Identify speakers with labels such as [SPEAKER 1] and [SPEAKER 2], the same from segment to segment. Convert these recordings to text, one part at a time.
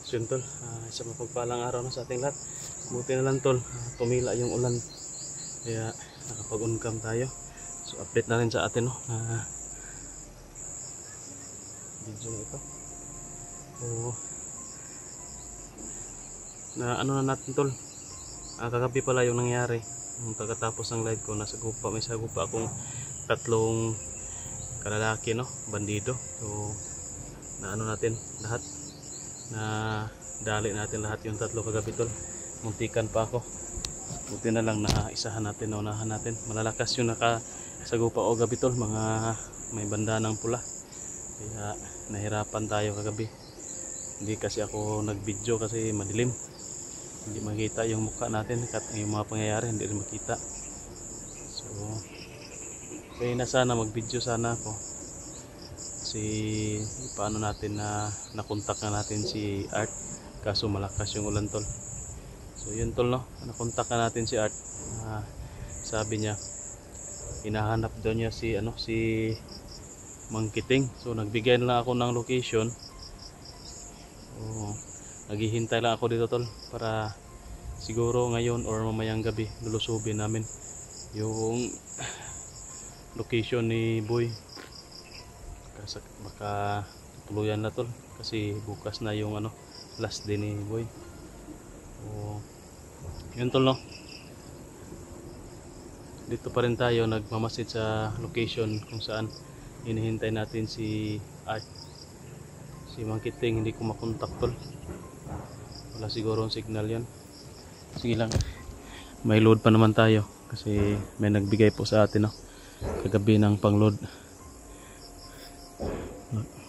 [SPEAKER 1] So yun tol, isang mapagpalang araw na sa ating lahat. Buti na lang tol, tumila yung ulan. Kaya nakapag-uncam tayo. So update na rin sa atin no, na video na ito. So na ano na natin tol, kagabi pala yung nangyari. Nung pagkatapos ng live ko, nasa gupa, may sagupa akong tatlong kalalaki no, bandido. So na ano natin lahat, na dali natin lahat yung tatlo kagabi tol. Muntikan pa ako, buti na lang na isahan natin, naunahan natin. Malalakas yung nakasagupa o gabi tol, mga may banda ng pula. Kaya nahirapan tayo kagabi. Hindi kasi ako nag video kasi madilim, hindi makita yung mukha natin, yung mga pangyayari hindi rin makita. So kaya na sana mag video sana ako, kasi paano natin na nakontak na natin si Art, kaso malakas yung ulan tol. So yun tol no, nakontak na natin si Art. Sabi niya hinahanap daw niya si si Mangkiting. So nagbigay na lang ako ng location. So naghihintay lang ako dito tol, para siguro ngayon or mamayang gabi lulusubin namin yung location ni Boy. Baka tuluyan na tol, kasi bukas na yung last day ni Boy. So yun tol no, dito pa rin tayo nagmamasid sa location kung saan hinihintay natin si Art. Si Mangkiting hindi ko makontak tol, wala siguro signal yan. Sige lang, may load pa naman tayo kasi may nagbigay po sa atin no, kagabi ng pang-load.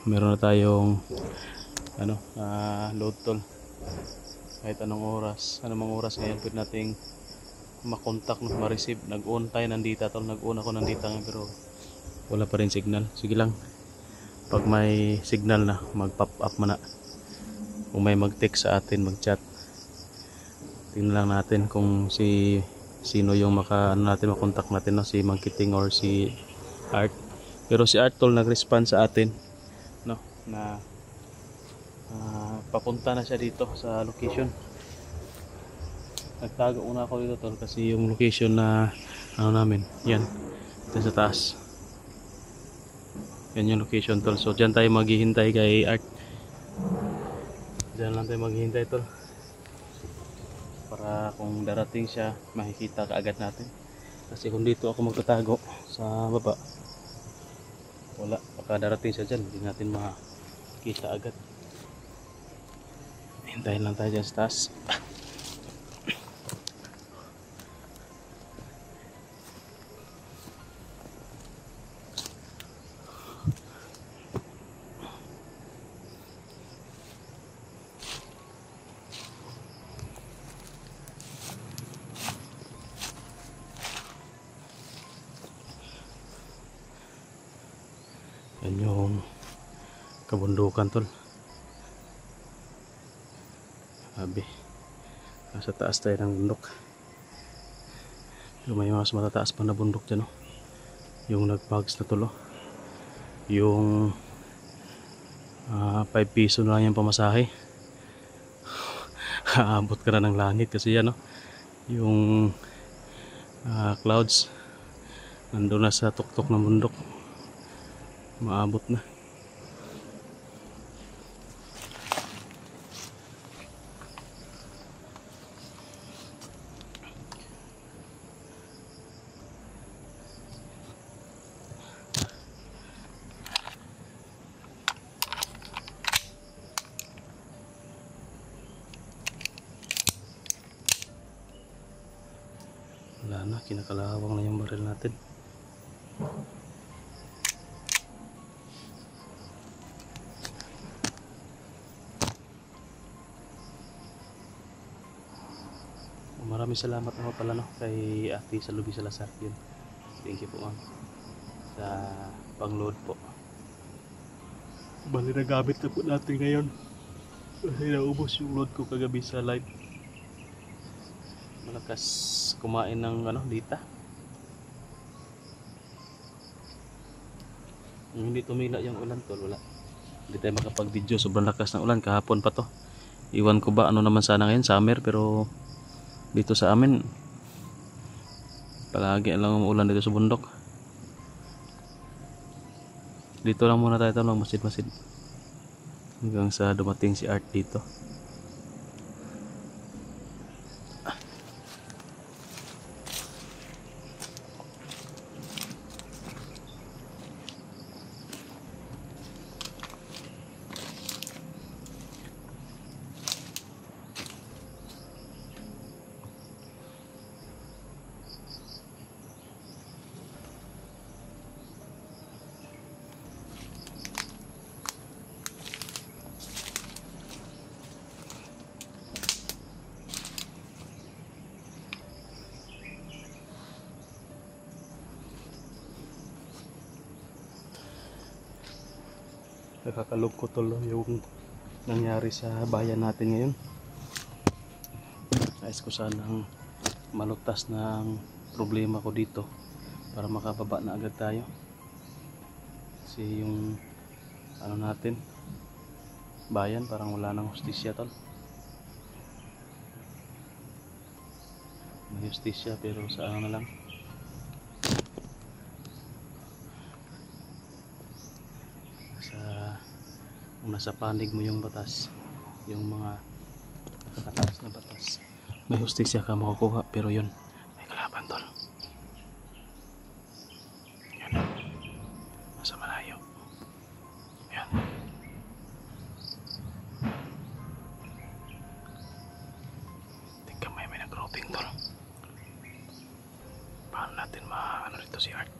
[SPEAKER 1] Meron na tayong load tol, kahit anong oras, anumang oras ngayon pwede nating makontak no, ma-receive. Nag-on tayo nandito tol, nag-on ako nandito pero wala pa rin signal. Sige lang, pag may signal na mag-pop up man na, kung may mag-text sa atin, mag-chat, tingnan lang natin kung sino yung natin makontak natin no, si Mangkiting or si Art. Pero si Art tol nag-respond sa atin no, na papunta na siya dito sa location. Nagtago una ako dito tol, kasi yung location na namin yan sa taas, yan yung location tol. So dyan tayo maghihintay kay Art, dyan lang tayo maghihintay tol, para kung darating siya makikita kaagad natin. Kasi kung dito ako magtatago sa baba, wala, baka darating siya dyan, hindi natin makikita agad. Hintayin lang tayo dyan sa taas. Yan yung kabundukan tol. Sabi, nasa taas tayo ng bundok. Pero may mas matataas pa na bundok dyan no? Yung nagbags na tol, yung 5 piso na lang yung pamasahe. Aabot ka na ng langit kasi yan no? Yung clouds nandun na sa tuktok ng bundok, maabot na. Wala na, kinakalawang na yung baril natin. Maraming salamat naman pala no, kay Ate Salubi Salazar yun. Thank you po ma'am sa pang-load po. Bali na gamit na po natin ngayon kasi naubos yung load ko kagabi sa live. Malakas kumain ng dita. Hindi tumila yung ulan tol, wala. Hindi tayo makapag video, sobrang lakas ng ulan kahapon pa to. Iwan ko ba ano naman sana ngayon, summer, pero dito sa amin palagi lang umuulan dito sa bundok. Dito lang muna tayo tol, masid-masid hanggang sa dumating si Art dito. Nakakalungkot tol yung nangyari sa bayan natin ngayon. Nais ko sanang malutas ng problema ko dito para makababa na agad tayo. Kasi yung ano natin, bayan parang wala nang hustisya tol. May hustisya pero sa ano na lang. Kung nasa panig mo yung batas, yung mga nakataas na batas, may hustisya ka makukuha, pero yun may kalaban tol. Yan, nasa malayo. Yan, tingka may nag-routing tol. Paano natin ano rito si Art?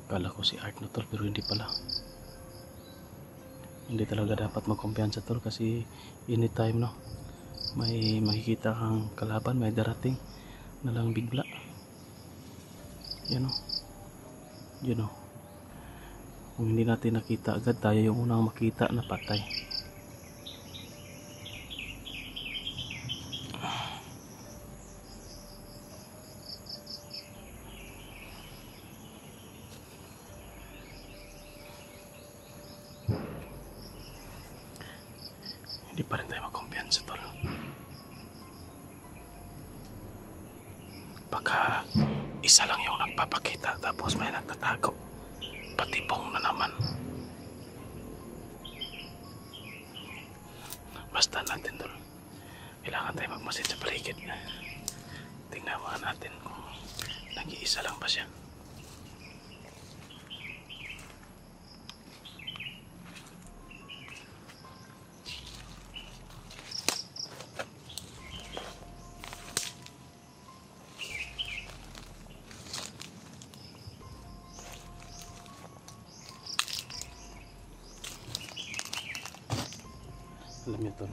[SPEAKER 1] Kala ko si Art na tol, pero hindi pala. Hindi talaga dapat magkumpiyansa tol, kasi anytime no, may makikita kang kalaban, may darating na lang bigla. Yan o, yun o. Kung hindi natin nakita agad, tayo yung unang makita na patay. Hindi pa rin tayo magkumpiyansa tol. Baka isa lang yung nagpapakita tapos may nagtatago, patibong na naman. Basta natin tol, kailangan tayo magmasid sa paligid. Tingnan mga natin kung nag-iisa lang ba siya. Alam niyo tol,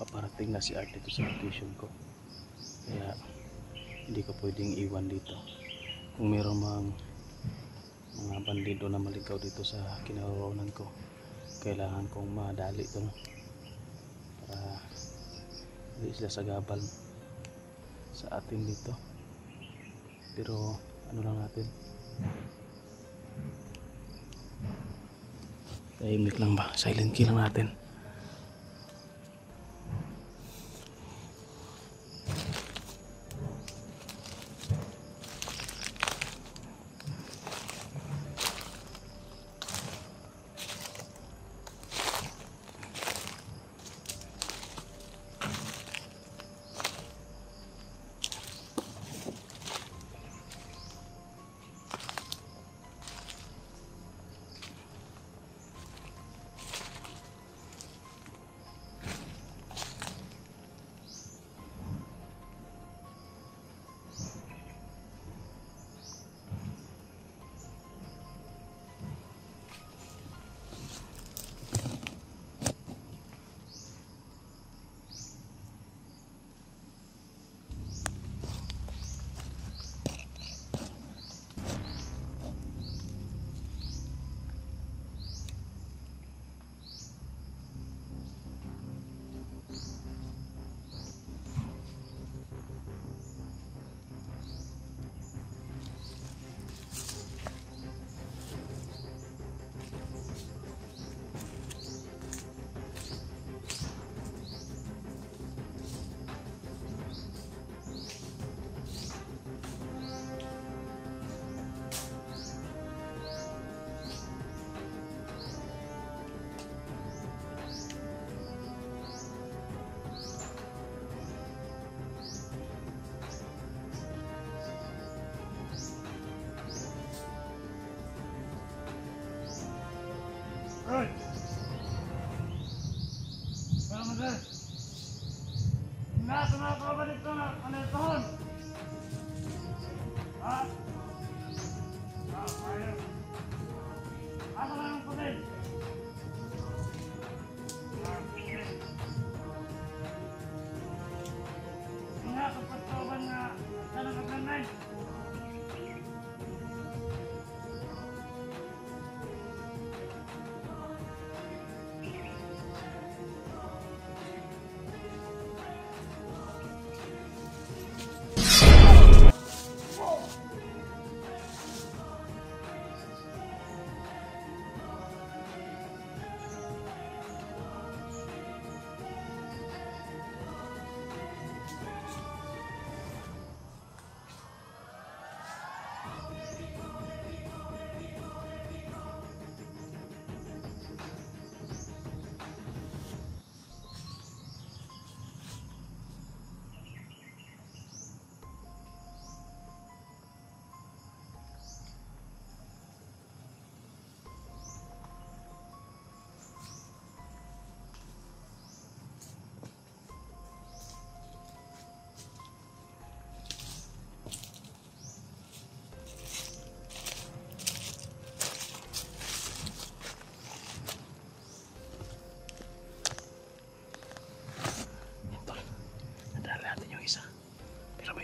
[SPEAKER 1] paparating na si Art dito sa location ko, kaya hindi ko pwedeng iwan dito. Kung mayroong mga bandido na maligaw dito sa kinaroroonan ko, kailangan kong madali tol para hindi sila sagabal sa atin dito. Pero ano lang natin, tahimik lang ba, silent kill lang natin.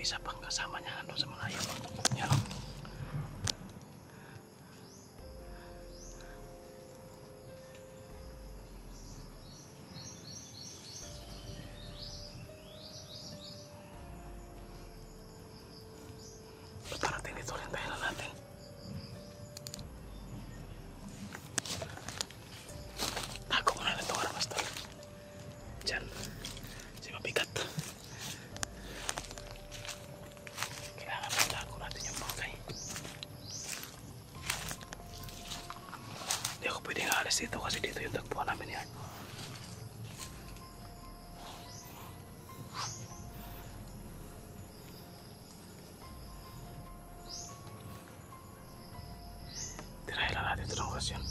[SPEAKER 1] Isa pang kasama niya nandun sa malayo. Yan o. Basta natin ito rin tayo natin. Tago mo na ito armas to. Diyan. Si mabigat. Pwede nga alis dito kasi dito yung tagpuan namin yan. Tirahin lang natin ito ng oras yun.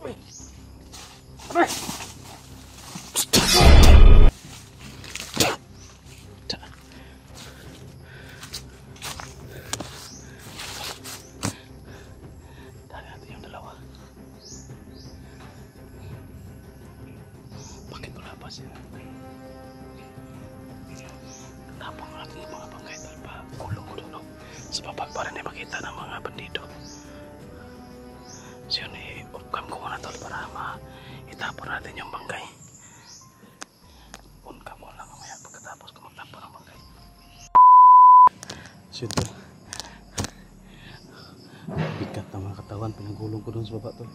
[SPEAKER 1] Uy! Aray! Tapong natin yung mga bangkay dahil pa kulong ko doon sa baba para na makita ng mga bandido. So yun, i-off-cam ko muna tol para itapon natin yung bangkay. On-cam ko lang mamaya pagkatapos ko magtapon ng bangkay. So yun tol, bigat ng mga katawan, pinagulong ko doon sa baba tol.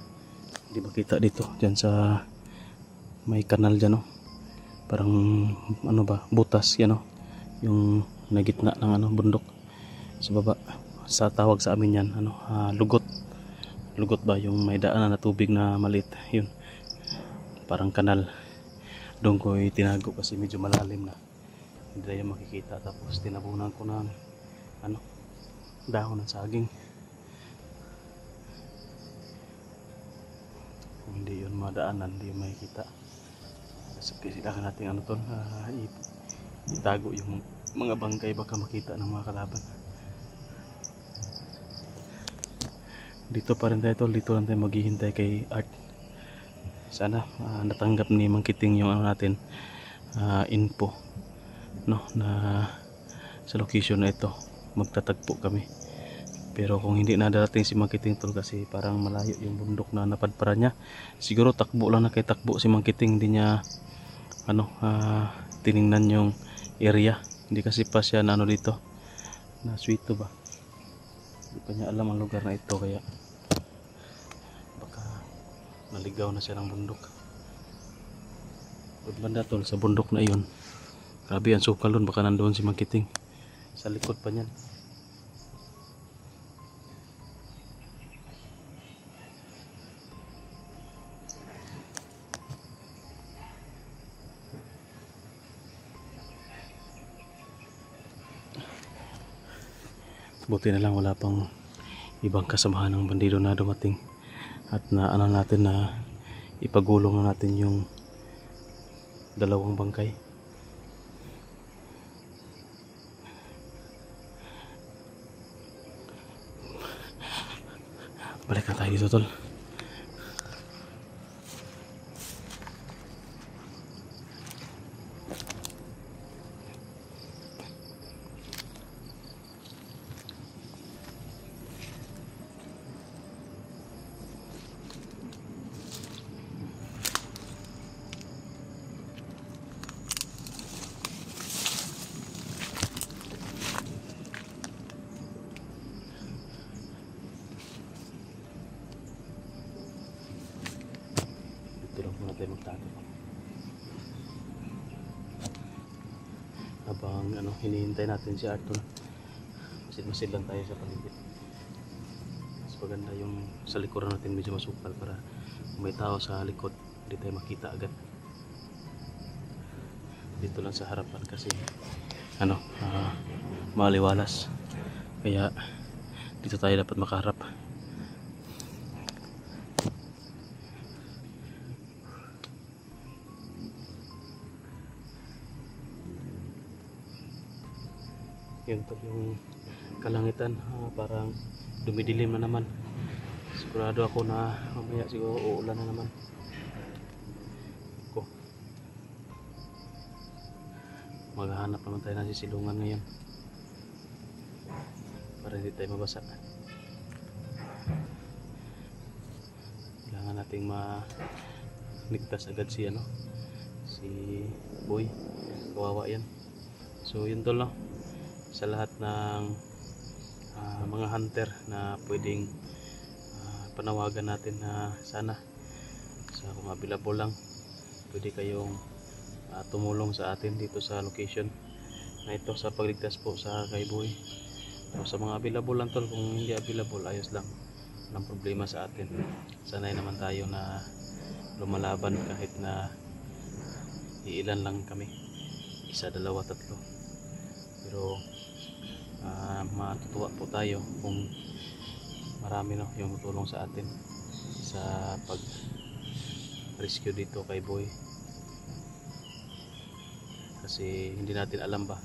[SPEAKER 1] Hindi makita dito, dyan sa may kanal dyan o. Parang ano ba, butas yan o. Yung nagitna ng bundok sa baba. Sa tawag sa amin yan, lugot. Lugot ba, yung may daanan na tubig na maliit. Yun, parang kanal. Doon ko itinago kasi medyo malalim na. Hindi na yung makikita. Tapos tinabunan ko ng dahon ng saging. Kung hindi yun madaanan, hindi yung makikita. Kailangan natin itago yung mga bangkay baka makita ng mga kalaban. Dito pa rin tayo tol, dito lang tayo maghihintay kay Art. Sana natanggap ni Mang Kiting yung natin info no, na sa location na ito magtatagpo kami. Pero kung hindi na darating si Mang Kiting tol kasi parang malayo yung bundok na napadpara niya, siguro takbo lang na kay takbo si Mang Kiting, hindi niya tiningnan yung area. Hindi kasi pa siya na dito na Suito ba, hindi pa niya alam ang lugar na ito, kaya baka naligaw na siya ng bundok. Banda tol sa bundok na iyon, grabe ang sukal doon, baka nandoon si Mang Kiting sa likod pa niyan. Buti na lang wala pang ibang kasamahan ng bandido na dumating at na ano natin na ipagulong na natin yung dalawang bangkay. Balik na tayo dito, tol. Dito lang muna tayo magtago habang hinihintay natin si Arthur. Masid lang tayo sa paligid. Mas maganda yung sa likuran natin medyo masukal para kung may tao sa likod hindi tayo makita agad. Dito lang sa harapan kasi maliwalas, kaya dito tayo dapat makaharap. Yun to yung kalangitan, parang dumidilim na naman. Sigurado ako na mamaya siguro uulan na naman. Maghahanap naman tayo ng sisilungan ngayon para hindi tayo mabasa. Kailangan nating maligtas agad si Boy, kawawa yan. So yun tol, no? Sa lahat ng mga hunter na pwedeng panawagan natin na sana sa kung available lang pwede kayong tumulong sa atin dito sa location na ito sa pagligtas po sa kay Boy. So, sa mga available lang tol, kung hindi available ayos lang, walang problema sa atin. Sanay naman tayo na lumalaban kahit na iilan lang kami, isa, dalawa, tatlo, pero matutuwa po tayo kung marami yung tutulong sa atin sa pag rescue dito kay Boy. Kasi hindi natin alam ba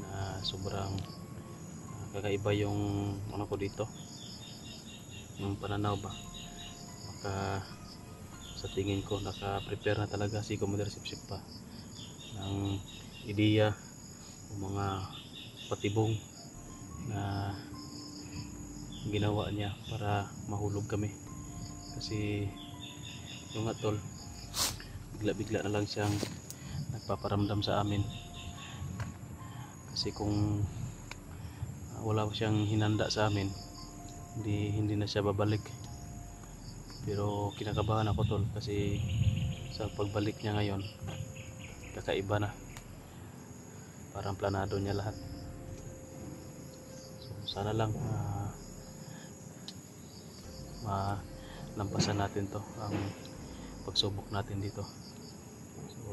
[SPEAKER 1] na sobrang kakaiba yung ko dito, yung pananaw ba. Maka sa tingin ko naka-prepare na talaga si Commander Sipsip pa ng ideya o mga patibong na ginawa niya para mahulog kami. Kasi yung atol bigla-bigla na lang siyang nagpaparamdam sa amin, kasi kung wala siyang hinanda sa amin hindi na siya babalik. Pero kinakabahan ako tol, kasi sa pagbalik niya ngayon kakaiba na, parang planado niya lahat. So sana lang malampasan natin to, ang pagsubok natin dito. So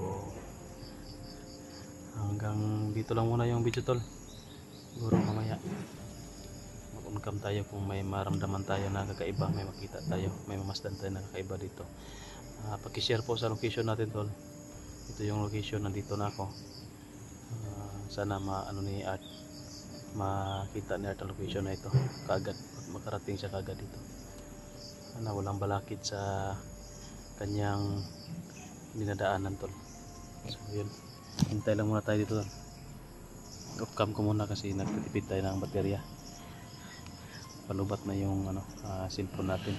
[SPEAKER 1] hanggang dito lang muna yung video tol. Siguro mamaya mag-uncam tayo kung may maramdaman tayo na kakaiba, may makita tayo, may mamasdan tayo na kakaiba dito. Paki-share po sa location natin tol. Ito yung location, nandito na ako. Sana ni Art, makita ni Art ang location na ito kaagad, makarating siya kaagad dito. Sana walang balakid sa kanyang dinadaanan tol. So yun, hintay lang muna tayo dito tol. Off-cam ko muna kasi nagtitipid tayo ng baterya. Palubat na yung cellphone natin.